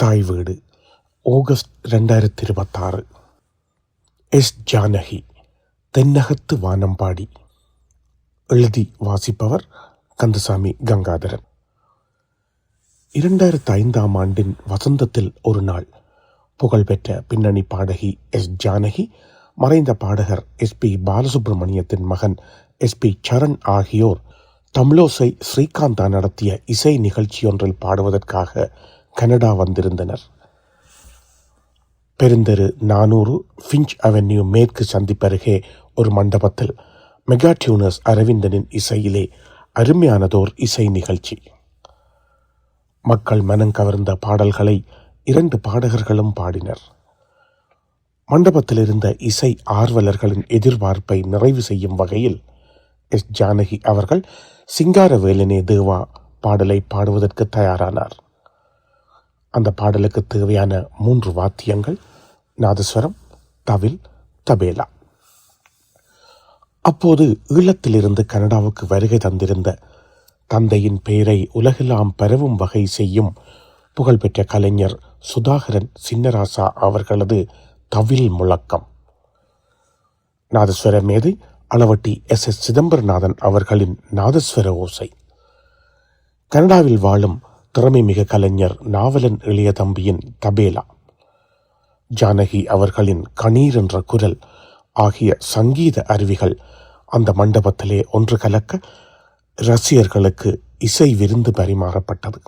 தாய் வீடு August 2026. S. Janaki, தென்னகத்து வானம்பாடி. எழுதி வாசிப்பவர் கந்தசாமி கங்காதரன். 2005ஆம் ஆண்டின் வசந்தத்தில் ஒரு நாள், புகழ்பெற்ற பின்னணி பாடகி எஸ். ஜானகி, மறைந்த பாடகர் SP பாலசுப்ரமணியத்தின் மகன் SP சரண் ஆகியோர் தமிழோசை ஸ்ரீகாந்தா நடத்திய இசை நிகழ்ச்சியொன்றில் பாடுவதற்காக கனடா வந்திருந்தனர். பெருந்தெரு 400 ஃபின்ச் அவென்யூ மேற்கு சந்திப்பருகே ஒரு மண்டபத்தில் மெகா டியூனர்ஸ் அரவிந்தனின் இசையிலே அருமையானதோர் இசை நிகழ்ச்சி. மக்கள் மனம் கவர்ந்த பாடல்களை 2 பாடகர்களும் பாடினர். மண்டபத்தில் இருந்த இசை ஆர்வலர்களின் எதிர்பார்ப்பை நிறைவு செய்யும் வகையில் எஸ். ஜானகி அவர்கள் சிங்காரவேலனே தேவா பாடலை பாடுவதற்கு தயாரானார். அந்த பாடலுக்கு தேவையான 3 வாத்தியங்கள் நாதஸ்வரம், தவில், தபேலா. அப்போது ஈழத்திலிருந்து கனடாவுக்கு வருகை தந்திருந்த, தந்தையின் பெயரை உலகெல்லாம் பரவும் வகை செய்யும் புகழ்பெற்ற கலைஞர் சுதாகரன் சின்னராசா அவர்களது தவில் முழக்கம், நாதஸ்வர மேதை அளவட்டி SS சிதம்பரநாதன் அவர்களின் நாதஸ்வர ஓசை, கனடாவில் வாழும் திறமை மிக கலைஞர் நாவலன் இளைய தம்பியின் தபேலா, ஜானகி அவர்களின் கணீர் என்ற குரல் ஆகிய சங்கீத அருவிகள் அந்த மண்டபத்திலே ஒன்று கலக்க ரசிகர்களுக்கு இசை விருந்து பரிமாறப்பட்டது.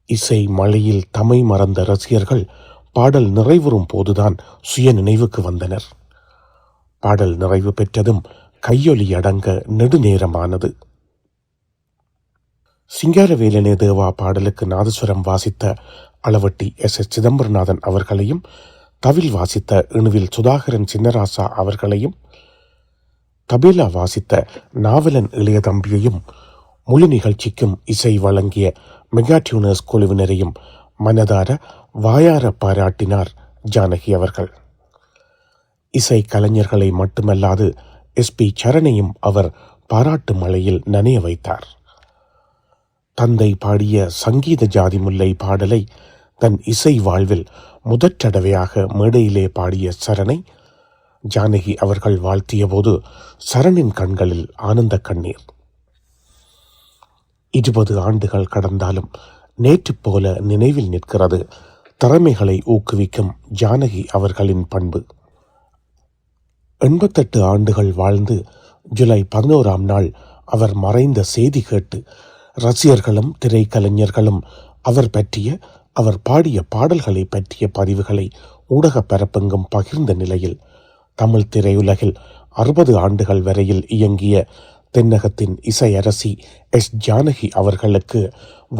இசை மழையில் தமை மறந்த ரசிகர்கள் பாடல் நிறைவுறும் போதுதான் சுய நினைவுக்கு வந்தனர். பாடல் நிறைவு பெற்றதும் கையொலி அடங்க நெடுநேரமானது. சிங்காரவேலனே தேவா பாடலுக்கு நாதஸ்வரம் வாசித்த அளவட்டி SS சிதம்பரநாதன் அவர்களையும், தவில் வாசித்த இணுவில் சுதாகரன் சின்னராசா அவர்களையும், தபேலா வாசித்த நாவலன் இளைய தம்பியையும், முழு நிகழ்ச்சிக்கும் இசை வழங்கிய மெகா டியூனர்ஸ் குழுவினரையும் மனதார வாயார பாராட்டினார் ஜானகி அவர்கள். இசை கலைஞர்களை மட்டுமல்லாது SP சரணையும் அவர் பாராட்டு மழையில் நனைய வைத்தார். தந்தை பாடிய சங்கீத ஜாதி முல்லை பாடலை தன் இசை வாழ்வில் முதற்தடவையாக மேடையிலே பாடிய சரணை ஜானகி அவர்கள் வாழ்த்திய போது சரணின் கண்களில் ஆனந்த கண்ணீர். 20 ஆண்டுகள் கடந்தாலும் நேற்று போல நினைவில் நிற்கிறது திறமைகளை ஊக்குவிக்கும் ஜானகி அவர்களின் பண்பு. 88 ஆண்டுகள் வாழ்ந்து ஜூலை 11ஆம் நாள் அவர் மறைந்த செய்தி கேட்டு ரசிகர்களும் திரைக்கலைஞர்களும் அவர் பற்றிய, அவர் பாடிய பாடல்களை பற்றிய பதிவுகளை ஊடக பரப்பெங்கும் பகிர்ந்த நிலையில், தமிழ் திரையுலகில் 60 ஆண்டுகள் வரையில் இயங்கிய தென்னகத்தின் இசை அரசி எஸ். ஜானகி அவர்களுக்கு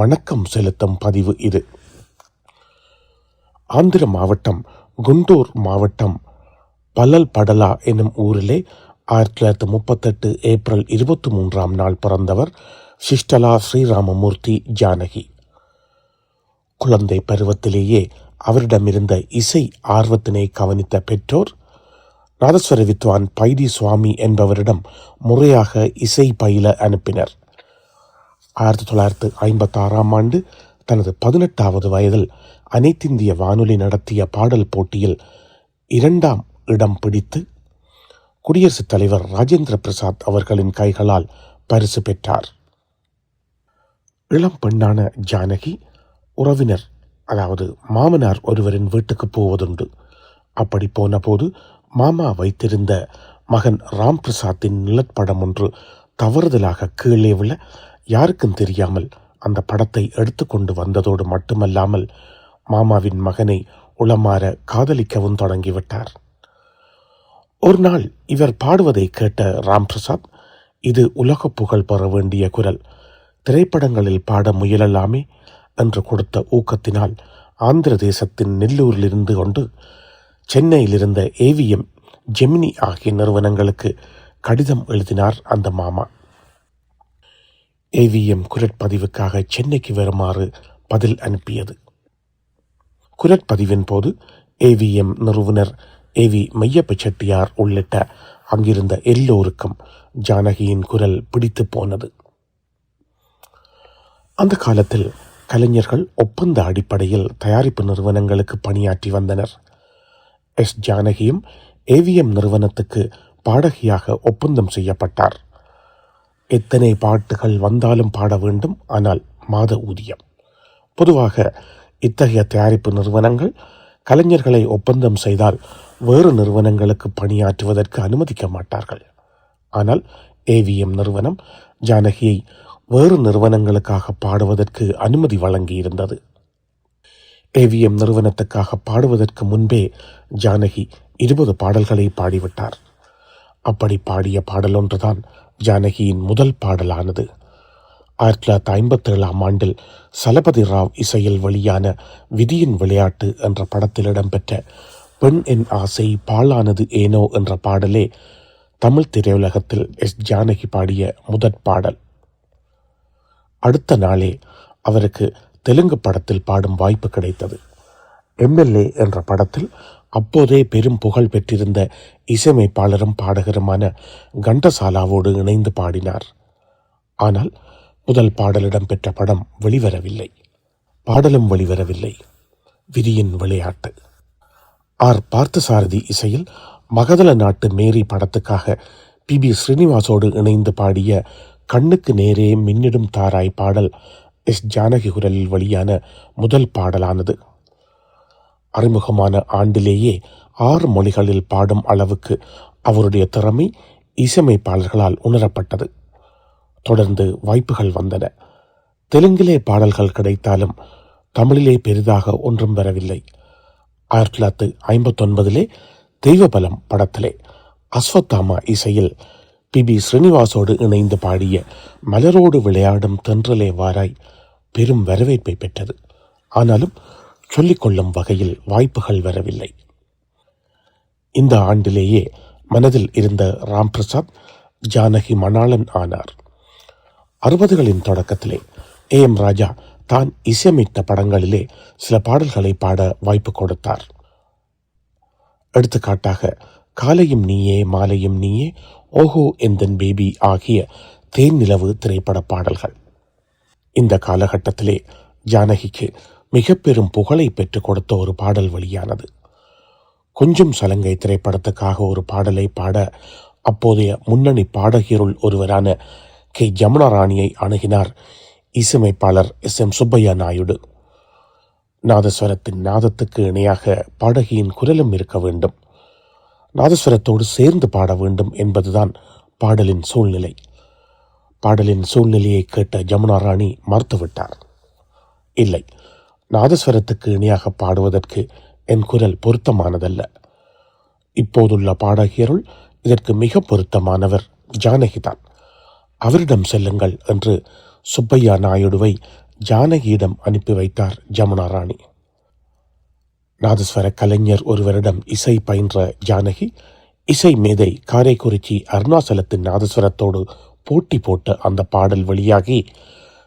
வணக்கம் செலுத்தும் பதிவு இது. ஆந்திர மாவட்டம் குண்டூர் மாவட்டம் பல்லல் படலா எனும் ஊரிலே 1938 ஏப்ரல் 23ஆம் நாள் பிறந்தவர் சிஷ்டலா ஸ்ரீராமமூர்த்தி ஜானகி. குழந்தை பருவத்திலேயே அவரிடமிருந்த இசை ஆர்வத்தினை கவனித்த பெற்றோர் நாதஸ்வர வித்வான் பைடி சுவாமி என்பவரிடம் முறையாக இசை பயில அனுப்பினர். 1956ஆம் ஆண்டு தனது 18வது வயதில் அனைத்திந்திய வானொலி நடத்திய பாடல் போட்டியில் 2ஆம் இடம் பிடித்து குடியரசுத் தலைவர் ராஜேந்திர பிரசாத் அவர்களின் கைகளால் பரிசு பெற்றார். இளம் பெண்ணான ஜானகி உறவினர், அதாவது மாமனார் ஒருவரின் வீட்டுக்கு போவதுண்டு. அப்படி போன போது மாமா வைத்திருந்த மகன் ராம் பிரசாத்தின் நிலப்படம் ஒன்று தவறுதலாக கீழே விழ யாருக்கும் தெரியாமல் அந்த படத்தை எடுத்துக்கொண்டு வந்ததோடு மட்டுமல்லாமல் மாமாவின் மகனை உளமாற காதலிக்கவும் தொடங்கிவிட்டார். ஒரு நாள் இவர் பாடுவதை கேட்ட ராம் பிரசாத், இது உலக புகழ் பெற வேண்டிய குரல், திரைப்படங்களில் பாட முயலலாமே என்று கொடுத்த ஊக்கத்தினால் ஆந்திர தேசத்தின் நெல்லூரில் இருந்து கொண்டு சென்னையில் இருந்த AVM, ஜெமினி ஆகிய நிறுவனங்களுக்கு கடிதம் எழுதினார் அந்த மாமா. AVM குரற்பதிவுக்காக சென்னைக்கு வருமாறு பதில் அனுப்பியது. குரற்பதிவின் போது AVM நிறுவனர் AV மையப்ப செட்டியார் உள்ளிட்ட அங்கிருந்த எல்லோருக்கும் ஜானகியின் குரல் பிடித்து போனது. அந்த காலத்தில் கலைஞர்கள் ஒப்பந்த அடிப்படையில் தயாரிப்பு நிறுவனங்களுக்கு பணியாற்றி வந்தனர். எஸ். ஜானகியும் ஏவிஎம் நிறுவனத்துக்கு பாடகியாக ஒப்பந்தம் செய்யப்பட்டார். எத்தனை பாட்டுகள் வந்தாலும் பாட வேண்டும், ஆனால் மாத ஊதியம். பொதுவாக இத்தகைய தயாரிப்பு நிறுவனங்கள் கலைஞர்களை ஒப்பந்தம் செய்தால் வேறு நிறுவனங்களுக்கு பணியாற்றுவதற்கு அனுமதிக்க மாட்டார்கள். ஆனால் ஏவிஎம் நிறுவனம் ஜானகியை வேறு நிறுவனங்களுக்காக பாடுவதற்கு அனுமதி வழங்கியிருந்தது. ஏவிஎம் நிறுவனத்துக்காக பாடுவதற்கு முன்பே ஜானகி 20 பாடல்களை பாடிவிட்டார். அப்படி பாடிய பாடலொன்றுதான் ஜானகியின் முதல் பாடலானது. 1957 ஆண்டில் சலபதி ராவ் இசையில் வெளியான விதியின் விளையாட்டு என்ற படத்தில் இடம்பெற்ற பெண் என் ஆசை பாழானது ஏனோ என்ற பாடலே தமிழ் திரையுலகத்தில் எஸ். ஜானகி பாடிய முதற் பாடல். அடுத்த நாளே அவருக்கு தெலுங்கு படத்தில் பாடும் வாய்ப்பு கிடைத்தது. எம்எல்ஏ என்ற படத்தில் அப்போதே பெரும் புகழ் பெற்றிருந்த இசையமைப்பாளரும் பாடகருமான கண்டசாலாவோடு இணைந்து பாடினார். ஆனால் முதல் பாடலிடம் பெற்ற படம் வெளிவரவில்லை. பாடலும் வெளிவரவில்லை. விதியின் விளையாட்டு. ஆர். பார்த்தசாரதி இசையில் மகதல நாட்டு மேரி படத்துக்காக பி. ஸ்ரீனிவாசோடு இணைந்து பாடிய கண்ணுக்கு நேரே மின்னிடும் தாராய் பாடல் எஸ். ஜானகி குரலில் வெளியான முதல் பாடலானது. அறிமுகமான ஆண்டிலேயே 6 மொழிகளில் பாடும் அளவுக்கு அவருடைய திறமை இசையமைப்பாளர்களால் உணரப்பட்டது. தொடர்ந்து வாய்ப்புகள் வந்தன. தெலுங்கிலே பாடல்கள் கிடைத்தாலும் தமிழிலே பெரிதாக ஒன்றும் வரவில்லை. 1959 தெய்வபலம் படத்திலே அஸ்வத்தாமா இசையில் பி. ஸ்ரீனிவாசோடு இணைந்து பாடிய மலரோடு விளையாடும் தென்றலே வாராய் பெரும் வரவேற்பை பெற்றது. ஆனாலும் சொல்லிக்கொள்ளும் வகையில் வாய்ப்புகள் வரவில்லை. இந்த ஆண்டிலேயே மனதில் இருந்த ராம் பிரசாத் ஜானகி மணாளன் ஆனார். 60களின் தொடக்கத்திலே A.M. ராஜா தான் இசையமைத்த படங்களிலே சில பாடல்களை பாட வாய்ப்பு கொடுத்தார். எடுத்துக்காட்டாக காலையும் நீயே மாலையும் நீயே, ஓஹோ எந்தன் பேபி ஆகிய தேன் நிலவு திரைப்பட பாடல்கள். இந்த காலகட்டத்திலே ஜானகிக்கு மிக பெரும் புகழை பெற்றுக் கொடுத்த ஒரு பாடல் வெளியானது. கொஞ்சம் சலங்கை திரைப்படத்துக்காக ஒரு பாடலை பாட அப்போதைய முன்னணி பாடகியருள் ஒருவரான கே. ஜமுனா ராணியை அணுகினார் இசையமைப்பாளர் S.M. சுப்பையா நாயுடு. நாதஸ்வரத்தின் நாதத்துக்கு இணையாக பாடகியின் குரலும் இருக்க வேண்டும், நாதஸ்வரத்தோடு சேர்ந்து பாட வேண்டும் என்பதுதான் பாடலின் சூழ்நிலை. பாடலின் சூழ்நிலையை கேட்ட ஜமுனா ராணி மறுத்துவிட்டார். இல்லை, நாதஸ்வரத்துக்கு இணையாக பாடுவதற்கு என் குரல் பொருத்தமானதல்ல. இப்போதுள்ள பாடகியருள் இதற்கு மிக பொருத்தமானவர் ஜானகிதான். அவரிடம் செல்லுங்கள் என்று சுப்பையா நாயுடுவை ஜானகியிடம் அனுப்பி வைத்தார் ஜமுனா ராணி. நாதஸ்வர கலைஞர் ஒருவரிடம் இசை பயின்ற ஜானகி இசை மேதை காரைக்குறிச்சி அருணாசலத்தின் நாதஸ்வரத்தோடு போட்டி போட்ட அந்த பாடல் வெளியாகி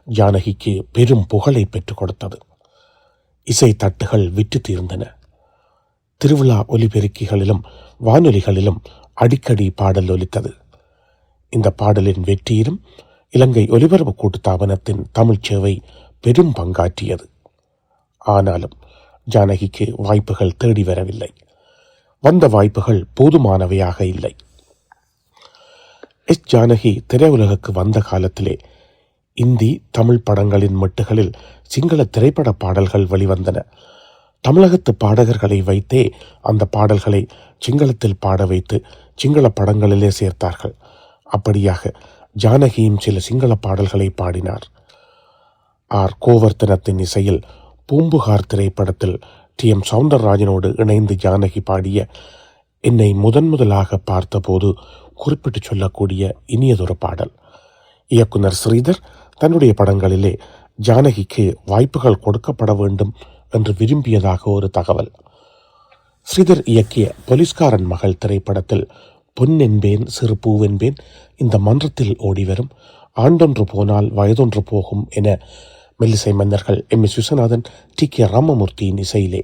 ஜானகிக்கு பெரும் புகழை பெற்றுக் கொடுத்தது. இசை தட்டுகள் விற்று தீர்ந்தன. திருவிழா ஒலிபெருக்கிகளிலும் வானொலிகளிலும் அடிக்கடி பாடல் ஒலித்தது. இந்த பாடலின் வெற்றியிலும் இலங்கை ஒலிபரப்பு கூட்டுத்தாபனத்தின் தமிழ் சேவை பெரும் பங்காற்றியது. ஆனாலும் ஜானகிக்கு வாய்ப்புகள் தேடி வரவில்லை. வந்த வாய்ப்புகள் போதுமானவையாக இல்லை. எஸ். ஜானகி திரையுலகுக்கு வந்த காலத்திலே இந்தி தமிழ் படங்களின் மெட்டுகளில் சிங்கள திரைப்பட பாடல்கள் வெளிவந்தன. தமிழகத்து பாடகர்களை வைத்தே அந்த பாடல்களை சிங்களத்தில் பாட வைத்து சிங்கள படங்களிலே சேர்த்தார்கள். அப்படியாக ஜானகியும் சில சிங்கள பாடல்களை பாடினார். ஆர். கோவர்த்தனத்தின் இசையில் பூம்புகார் திரைப்படத்தில் T.M. சவுந்தரராஜனோடு இணைந்து ஜானகி பாடிய என்னை முதலாக பார்த்தபோது குறிப்பிட்டு சொல்லக்கூடிய இனியதொரு பாடல். இயக்குனர் ஸ்ரீதர் தன்னுடைய படங்களிலே ஜானகிக்கு வாய்ப்புகள் கொடுக்கப்பட வேண்டும் என்று விரும்பியதாக ஒரு தகவல். ஸ்ரீதர் இயக்கிய போலீஸ்காரன் மகள் திரைப்படத்தில் பொன்னென்பேன் சிறு பூவென்பேன், இந்த மன்றத்தில் ஓடிவரும், ஆண்டொன்று போனால் வயதொன்று போகும் என மெல்லிசை மன்னர்கள் M.S. விஸ்வநாதன், T.K. ராமமூர்த்தியின் இசையிலே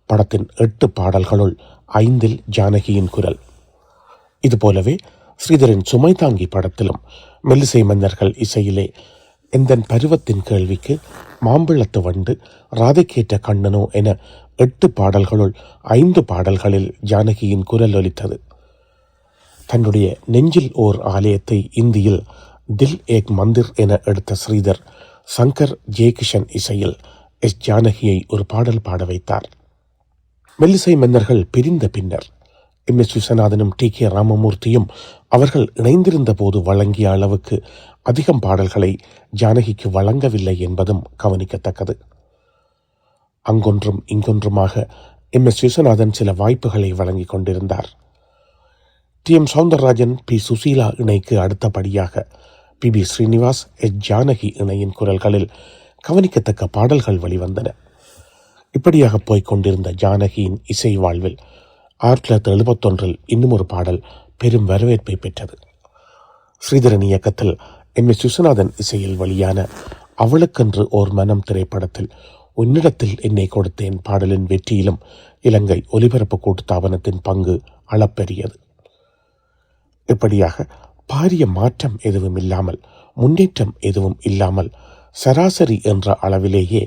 படத்தின் 8 பாடல்களுள் 5 ஜானகியின் குரல். இதுபோலவே ஸ்ரீதரின் சுமை தாங்கி படத்திலும் மெல்லிசை மன்னர்கள் இசையிலே எந்தன் பருவத்தின் கேள்விக்கு மாம்பிள்ளத்து வண்டு, ராதைக்கேற்ற கண்ணனோ என 8 பாடல்களுள் 5 பாடல்களில் ஜானகியின் குரல் ஒலித்தது. தன்னுடைய நெஞ்சில் ஓர் ஆலயத்தை இந்தியில் தில் ஏக் மந்திர் என எடுத்த ஸ்ரீதர் சங்கர் ஜெயகிஷன் இசையில் எஸ் ஜானகியை ஒரு பாடல் பாட வைத்தார். மெல்லிசை மன்னர்கள் பிரிந்த பின்னர் MS விஸ்வநாதனும் TK ராமமூர்த்தியும் அவர்கள் இணைந்திருந்த போது வழங்கிய அளவுக்கு அதிகம் பாடல்களை ஜானகிக்கு வழங்கவில்லை என்பதும் கவனிக்கத்தக்கது. அங்கொன்றும் இங்கொன்றுமாக MS விஸ்வநாதன் சில வாய்ப்புகளை வழங்கி கொண்டிருந்தார். TM சௌந்தரராஜன் P சுசீலா இணைக்கு அடுத்தபடியாக PB ஸ்ரீனிவாஸ் எஸ் ஜானகி இணையின் குரல்களில் கவனிக்கத்தக்க பாடல்கள் வெளிவந்தன. இப்படியாக போய்கொண்டிருந்த ஜானகியின் இசை வாழ்வில் 1971 இன்னும் ஒரு பாடல் பெரும் வரவேற்பை பெற்றது. ஸ்ரீதரன் இயக்கத்தில் MS விஸ்வநாதன் இசையில் வெளியான அவளுக்கென்று ஓர் மனம் திரைப்படத்தில் உன்னிடத்தில் என்னை கொடுத்தேன் பாடலின் வெற்றியிலும் இலங்கை ஒலிபரப்பு கூட்டுத்தாபனத்தின் பங்கு அளப்பெரியது. இப்படியாக பாரிய மாற்றம் எதுவும் இல்லாமல், முன்னேற்றம் எதுவும் இல்லாமல், சராசரி என்ற அளவிலேயே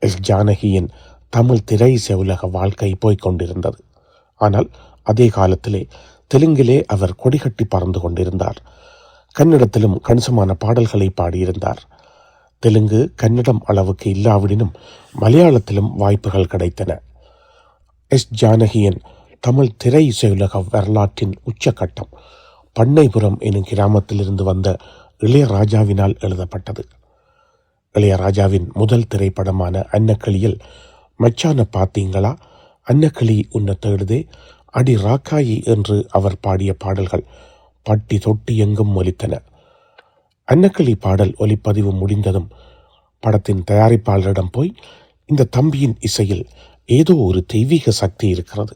எஸ் ஜானகியின் தமிழ் திரை இசை உலக வாழ்க்கை போய்கொண்டிருந்தது. ஆனால் அதே காலத்திலே தெலுங்கிலே அவர் கொடிகட்டி பறந்து கொண்டிருந்தார். கன்னடத்திலும் கணிசமான பாடல்களை பாடியிருந்தார். தெலுங்கு கன்னடம் அளவுக்கு இல்லாவிடனும் மலையாளத்திலும் வாய்ப்புகள் கிடைத்தன. எஸ் ஜானகியின் தமிழ் திரை இசையுலக வரலாற்றின் உச்சகட்டம் பண்ணைபுரம் எனும் கிராமத்திலிருந்து வந்த இளையராஜாவினால் எழுதப்பட்டது. இளையராஜாவின் முதல் திரைப்படமான அன்னக்கிளியில் மச்சான பாத்தீங்களா, அன்னக்கிளி உன்ன தேடுதே, அடி ராக்காயி என்று அவர் பாடிய பாடல்கள் பட்டி தொட்டி எங்கும் ஒலித்தன. அன்னக்கிளி பாடல் ஒலிப்பதிவு முடிந்ததும் படத்தின் தயாரிப்பாளரிடம் போய், இந்த தம்பியின் இசையில் ஏதோ ஒரு தெய்வீக சக்தி இருக்கிறது,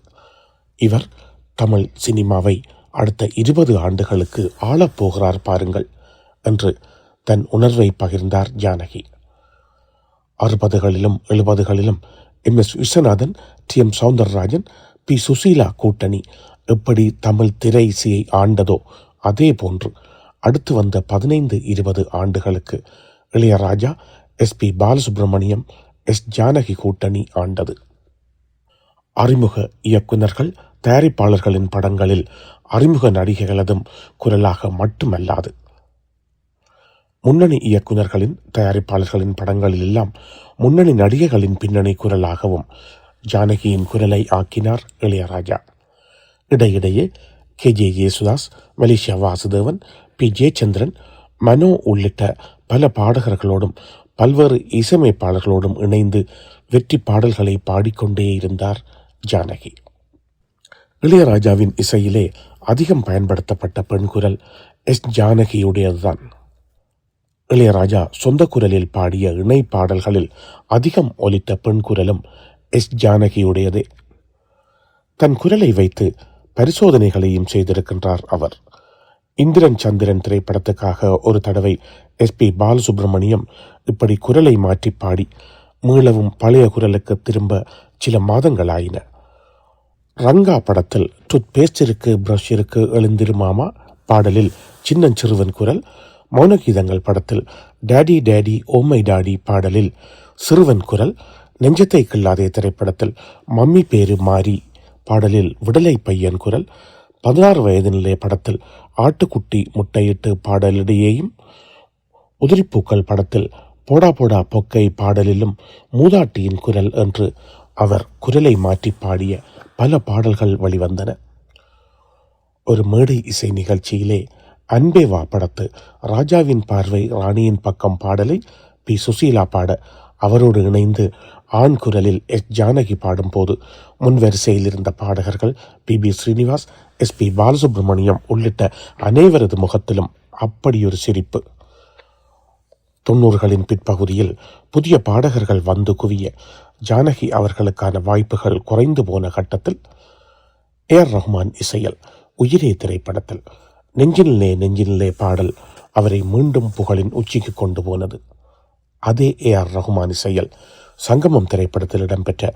இவர் தமிழ் சினிமாவை அடுத்த 20 ஆண்டுகளுக்கு ஆளப்போகிறார் பாருங்கள் என்று தன் உணர்வை பகிர்ந்தார் Janaki. 60களிலும் 70களிலும் MS Viswanathan, TM Soundararajan, P Susheela கூட்டணி எப்படி தமிழ் திரை இசையை ஆண்டதோ அதே போன்று அடுத்து வந்த 15-20 ஆண்டுகளுக்கு இளையராஜா, SP பாலசுப்ரமணியம், எஸ் ஜானகி கூட்டணி ஆண்டது. அறிமுக இயக்குநர்கள், தயாரிப்பாளர்களின் படங்களில் அறிமுக நடிகைகளதும் குரலாக மட்டுமல்லாது, முன்னணி இயக்குநர்களின் தயாரிப்பாளர்களின் படங்களில் எல்லாம் முன்னணி நடிகைகளின் பின்னணி குரலாகவும் ஜானகியின் குரலை ஆக்கினார் இளையராஜா. இடையிடையே KJ Yesudas, Malaysia Vasudevan, P Jayachandran, Mano உள்ளிட்ட பல பாடகர்களோடும் பல்வேறு இசையமைப்பாளர்களோடும் இணைந்து வெற்றி பாடல்களை பாடிக்கொண்டே இருந்தார் ஜானகி. இளையராஜாவின் இசையிலே அதிகம் பயன்படுத்தப்பட்ட பெண் குரல் எஸ் ஜானகியுடையதுதான். இளையராஜா சொந்த குரலில் பாடிய இணை பாடல்களில் அதிகம் ஒலித்த பெண் குரலும் எஸ் ஜானகியுடையதே. தன் குரலை வைத்து பரிசோதனைகளையும் செய்திருக்கின்றார் அவர். இந்திரன் சந்திரன் திரைப்படத்துக்காக ஒரு தடவை SP பாலசுப்ரமணியம் இப்படி குரலை மாற்றி பாடி மீளவும் பழைய குரலுக்கு திரும்ப சில மாதங்களாயின. ரங்கா படத்தில் டூத் பேஸ்ட் இருக்கு, பிரஷ் இருக்கு, எழுந்திருமாமா பாடலில் சின்னஞ்சிறுவன் குரல், மௌனகீதங்கள் படத்தில் டேடி டேடி ஓமை டாடி பாடலில் சிறுவன் குரல், நெஞ்சத்தை கில்லாதே திரைப்படத்தில் மம்மி பேரு மாறி பாடலில் விடலை பையன் குரல், 16 வயது நிலை படத்தில் ஆட்டுக்குட்டி முட்டையிட்டு பாடலிடையேயும், உதிரிப்பூக்கள் படத்தில் போடா போடா பொக்கை பாடலிலும் மூதாட்டியின் குரல் என்று அவர் குரலை மாற்றி பாடிய பல பாடல்கள் வெளிவந்தன. ஒரு மேடை இசை நிகழ்ச்சியிலே அன்பே வா படத்து ராஜாவின் பார்வை ராணியின் பக்கம் பாடலை P சுசீலா பாட அவரோடு இணைந்து ஆண் குரலில் எஸ் ஜானகி பாடும்போது முன்வரிசையில் இருந்த பாடகர்கள் PB ஸ்ரீனிவாஸ், SP பாலசுப்ரமணியம் உள்ளிட்ட அனைவரது முகத்திலும் அப்படியொரு சிரிப்பு. 90களின் பிற்பகுதியில் புதிய பாடகர்கள் வந்து குவிய ஜானகி அவர்களுக்கான வாய்ப்புகள் குறைந்து போன கட்டத்தில் AR ரஹ்மான் இசையில் உயிரே திரைப்படத்தில் நெஞ்சினிலே நெஞ்சினிலே பாடல் அவரை மீண்டும் புகழின் உச்சிக்கு கொண்டு போனது. அதே AR ரஹ்மான் இசையில் சங்கமம் திரைப்படத்தில் இடம்பெற்ற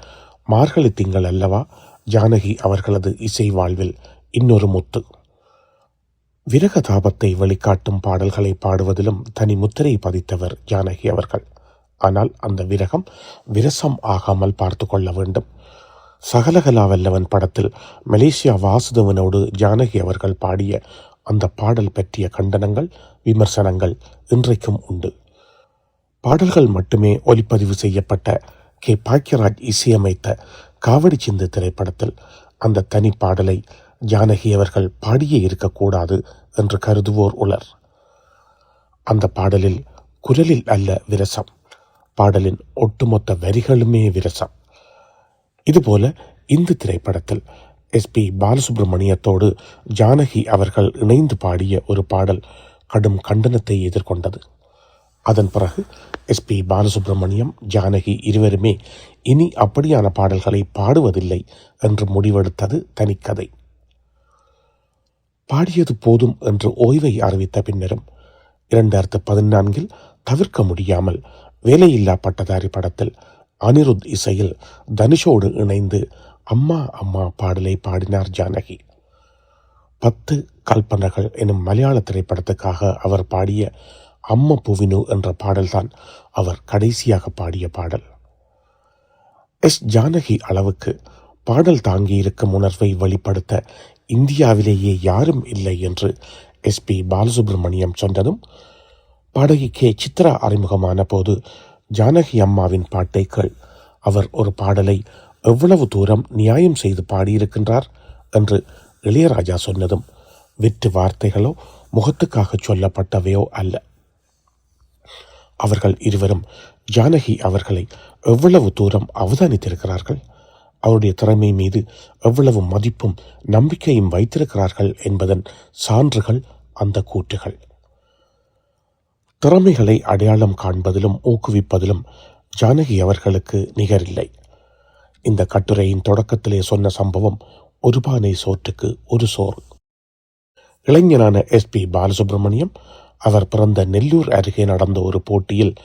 மார்கழி திங்கள் அல்லவா ஜானகி அவர்களது இசை வாழ்வில் இன்னொரு முத்து. விரக தாபத்தை வெளிக்காட்டும் பாடல்களை பாடுவதிலும் தனி முத்திரை பதித்தவர் ஜானகி அவர்கள். ஆனால் அந்த விரகம் விரசம் ஆகாமல் பார்த்து கொள்ள வேண்டும். சகலகலா வல்லவன் படத்தில் மலேசியா வாசுதேவனோடு ஜானகி அவர்கள் பாடிய அந்த பாடல் பற்றிய கண்டனங்கள், விமர்சனங்கள் இன்றைக்கும் உண்டு. பாடல்கள் மட்டுமே ஒலிப்பதிவு செய்யப்பட்ட கே. பாக்கியராஜ் இசையமைத்த காவடி சிந்து திரைப்படத்தில் அந்த தனி பாடலை ஜானகி அவர்கள் பாடியே இருக்கக்கூடாது என்று கருதுவோர் உளர். அந்த பாடலில் குரலில் அல்ல விரசம், பாடலின் ஒட்டுமொத்த வரிகளுமே விரசம். இதுபோல இந்த திரைப்படத்தில் SP பாலசுப்ரமணியத்தோடு ஜானகி அவர்கள் இணைந்து பாடிய ஒரு பாடல் கடும் கண்டனத்தை எதிர்கொண்டது. அதன் பிறகு SP பாலசுப்ரமணியம், ஜானகி இருவருமே இனி அப்படியான பாடல்களை பாடுவதில்லை என்று முடிவெடுத்தது தனிக்கதை. பாடியது போதும் என்று ஓய்வை அறிவித்த பின்னரும் 2014 தவிர்க்க முடியாமல் வேலையில்லா பட்டதாரி படத்தில் அனிருத் இசையில் தனுஷோடு இணைந்து அம்மா அம்மா பாடலை பாடினார் ஜானகி. 10 கல்பனைகள் எனும் மலையாள திரைப்படத்துக்காக அவர் பாடிய அம்ம புவினு என்ற பாடல்தான் அவர் கடைசியாக பாடிய பாடல். ஜானகி அளவுக்கு பாடல் தாங்கியிருக்கும் உணர்வை வெளிப்படுத்த இந்தியாவிலேயே யாரும் இல்லை என்று SP பாலசுப்ரமணியம் சொன்னதும், பாடகி கே. சித்ரா அறிமுகமான போது ஜானகி அம்மாவின் பாட்டை கேள், அவர் ஒரு பாடலை எவ்வளவு தூரம் நியாயம் செய்து பாடியிருக்கின்றார் என்று இளையராஜா சொன்னதும் வெற்று வார்த்தைகளோ முகத்துக்காக சொல்லப்பட்டவையோ அல்ல. அவர்கள் இருவரும் ஜானகி அவர்களை எவ்வளவு தூரம் அவதானித்திருக்கிறார்கள், அவருடைய திறமை மீது எவ்வளவு மதிப்பும் நம்பிக்கையும் வைத்திருக்கிறார்கள் என்பதன் சான்றுகள் அந்த கூற்றுகள். திறமைகளை அடையாளம் காண்பதிலும் ஊக்குவிப்பதிலும் ஜானகி அவர்களுக்கு நிகரில்லை. இந்த கட்டுரையின் தொடக்கத்திலே சொன்ன சம்பவம் ஒரு பானை சோற்றுக்கு ஒரு சோறு. இளைஞனான SP பாலசுப்ரமணியம் அவர் பிறந்த நெல்லூர் அருகே நடந்த ஒரு போட்டியில்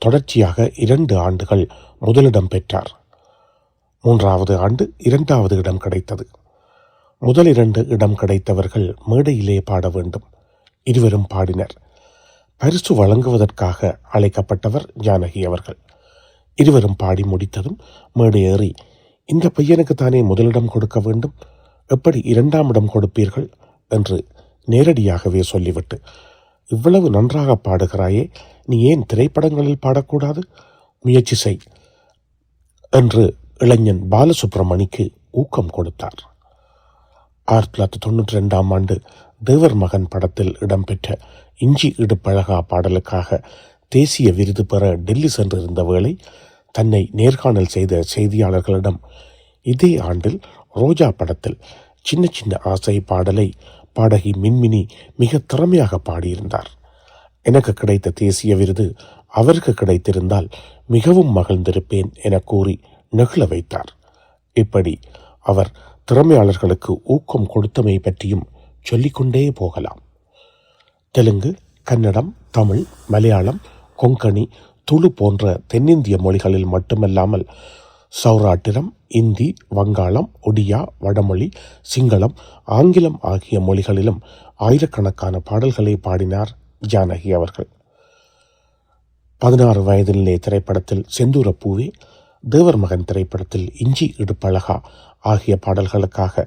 தொடர்ச்சியாக 2 ஆண்டுகள் முதலிடம் பெற்றார். 3வது ஆண்டு 2வது இடம் கிடைத்தது. முதல் 2 இடம் கிடைத்தவர்கள் மேடையிலே பாட வேண்டும். இருவரும் பாடினர். பரிசு வழங்குவதற்காக அழைக்கப்பட்டவர் ஜானகி அவர்கள். இருவரும் பாடி முடித்ததும் மேடை ஏறி, இந்த பையனுக்கு தானே முதலிடம் கொடுக்க வேண்டும், எப்படி 2ஆம் இடம் கொடுப்பீர்கள் என்று நேரடியாகவே சொல்லிவிட்டு, இவ்வளவு நன்றாக பாடுகிறாயே, நீ ஏன் திரைப்படங்களில் பாடக்கூடாது, முயற்சி செய் என்று இளைஞன் பாலசுப்ரமணிக்கு ஊக்கம் கொடுத்தார். 1992ஆம் ஆண்டு தேவர் மகன் படத்தில் இடம்பெற்ற இஞ்சி இடுப்பழகா பாடலுக்காக தேசிய விருது பெற டெல்லி சென்றிருந்த வேளை தன்னை நேர்காணல் செய்த செய்தியாளர்களிடம் இதே ஆண்டில் ரோஜா படத்தில் சின்ன சின்ன ஆசை பாடலை பாடகி மின்மினி மிக திறமையாக பாடியிருந்தார். எனக்கு கிடைத்த தேசிய விருது அவருக்கு கிடைத்திருந்தால் மிகவும் மகிழ்ந்திருப்பேன் என கூறி நெகிழ வைத்தார். இப்படி அவர் திறமையாளர்களுக்கு ஊக்கம் கொடுத்தமை பற்றியும் சொல்லிக்கொண்டே போகலாம். தெலுங்கு, கன்னடம், தமிழ், மலையாளம், கொங்கணி, துளு போன்ற தென்னிந்திய மொழிகளில் மட்டுமல்லாமல் சௌராட்டிரம், இந்தி, வங்காளம், ஒடியா, வடமொழி, சிங்களம், ஆங்கிலம் ஆகிய மொழிகளிலும் ஆயிரக்கணக்கான பாடல்களை பாடினார் ஜானகி அவர்கள். 16 வயதிலே திரைப்படத்தில் செந்தூர பூவே, தேவர் மகன் திரைப்படத்தில் இஞ்சி இடுப்பழகா ஆகிய பாடல்களுக்காக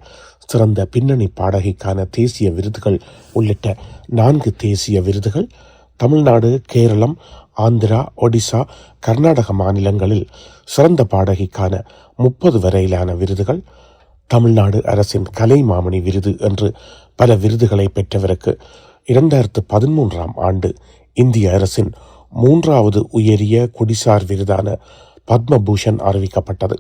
சிறந்த பின்னணி பாடகிக்கான தேசிய விருதுகள் உள்ளிட்ட 4 தேசிய விருதுகள், தமிழ்நாடு, கேரளம், ஆந்திரா, ஒடிசா, கர்நாடக மாநிலங்களில் சிறந்த பாடகிக்கான 30 வரையிலான விருதுகள், தமிழ்நாடு அரசின் கலைமாமணி விருது என்று பல விருதுகளை பெற்றவருக்கு 2013ஆம் ஆண்டு இந்திய அரசின் 3வது உயரிய குடிசார் விருதான பத்மபூஷன் அறிவிக்கப்பட்டது.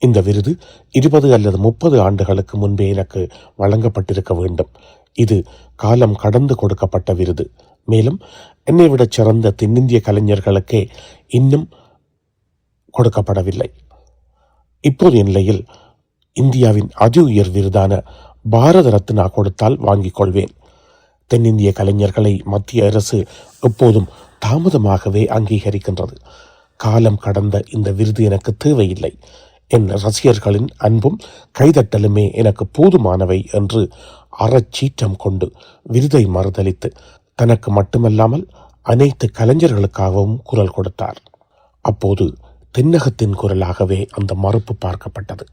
இந்த விருது 20 அல்லது 30 ஆண்டுகளுக்கு முன்பே எனக்கு வழங்கப்பட்டிருக்க வேண்டும். இது காலம் கடந்து கொடுக்கப்பட்ட விருது. மேலும் என்னை விட சிறந்த தென்னிந்திய கலைஞர்களுக்கே இன்னும் கொடுக்கப்படவில்லை. இப்போதைய நிலையில் இந்தியாவின் அதி உயர் விருதான பாரத ரத்னா கொடுத்தால் வாங்கிக் கொள்வேன். தென்னிந்திய கலைஞர்களை மத்திய அரசு எப்போதும் தாமதமாகவே அங்கீகரிக்கின்றது. காலம் கடந்த இந்த விருது எனக்கு தேவையில்லை. என் ரசிகர்களின் அன்பும் கைதட்டலுமே எனக்கு போதுமானவை என்று அறச்சீற்றம் கொண்டு விருதை மறுதளித்து தனக்கு மட்டுமல்லாமல் அனைத்து கலைஞர்களுக்காகவும் குரல் கொடுத்தார். அப்போது தென்னகத்தின் குரலாகவே அந்த மறுப்பு பார்க்கப்பட்டது.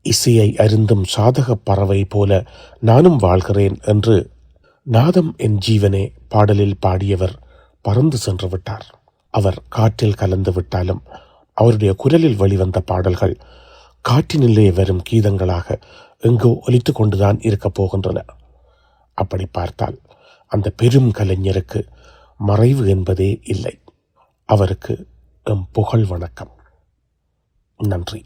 இசையை அருந்தும் சாதக பறவை போல நானும் வாழ்கிறேன் என்று நாதம் என் ஜீவனே பாடலில் பாடியவர் பறந்து சென்று விட்டார். அவர் காற்றில் கலந்து விட்டாலும் அவருடைய குரலில் வெளிவந்த பாடல்கள் காற்றினிலே வரும் கீதங்களாக எங்கோ ஒலித்து கொண்டுதான் இருக்கப் போகின்றன. அப்படி பார்த்தால் அந்த பெரும் கலைஞருக்கு மறைவு என்பதே இல்லை. அவருக்கு எம் புகழ் வணக்கம். நன்றி.